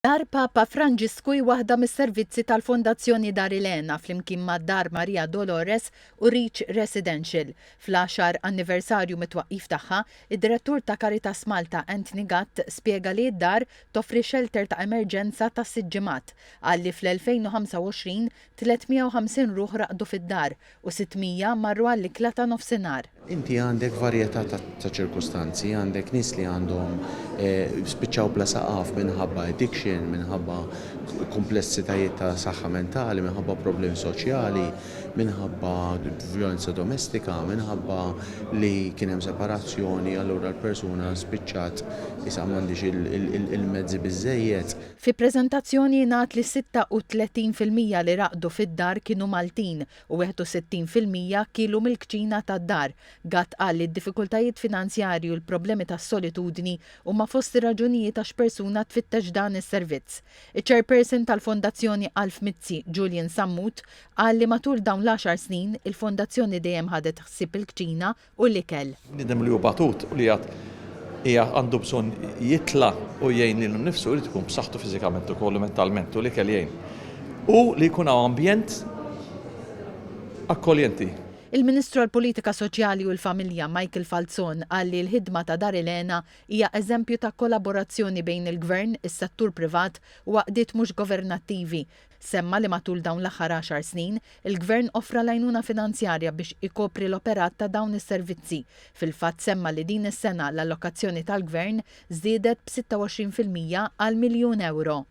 Dar Papa Franġisku waħda mis-servizzi tal-Fondazzjoni Dar Elena flimkien ma' Dar Maria Dolores u Reach Residential. Fl-10 anniversarju mit-twaqqif tagħha, id-direttur ta' Caritas Malta Anthony Gatt spjega li d-dar toffri shelter ta' emerġenza ta' 6 ġimgħat għalli fl-2025 350 ruħ raqdu fid-dar u 600 marru għall-ikla ta' nofsinhar. Inti għandek varjetà ta' ċirkustanzi, għandek nies li għandhom spiċċaw bla saqaf minħabba addiction, minħabba komplessitajiet ta' saħħa mentali, minħabba problemi soċjali, minħabba violenza domestika, minħabba li kien hemm separazzjoni, allura l-persuna spiċċat issa m'għandix il-mezzi biżejjed. Fi preżentazzjoni ngħat li 36% li raqdu fid-dar kienu Maltin u 61% kienu mill-kċina tad-dar. Gatt qal li d-diffikultajiet finanzjarji u l-problemi tas-solitudni huma fost ir-raġunijiet għax persuna tfittex dan is-servizz. Iċ-chairperson tal-Fondazzjoni Alf Mizzi, Julian Sammut, qal li matul dawn l-10 snin il-Fondazzjoni dejjem ħadet ħsieb il-kċina u l-ikel. Nidem li hu batut u li għandu bżonn jitla u jgħin lilu nnifsu jrid ikun b'saħħtu fiżikament ukoll mentalment u l-ikel jgħin. U li jkun hawn ambjent akkoljenti. Il-Ministru għall-Politika Soċjali u l-Familja Michael Falzon qal li l-ħidma ta' Dar Elena hija eżempju ta' kollaborazzjoni bejn il-Gvern, is-settur privat u għaqdiet mhux governattivi. Semma li matul dawn l-aħħar 10 snin, il-Gvern offra l-għajnuna finanzjarja biex ikopri l-operat ta' dawn is-servizzi. Fil-fatt semma li din is-sena l-allokazzjoni tal-Gvern żdiedet b'26% għal €1,000,000.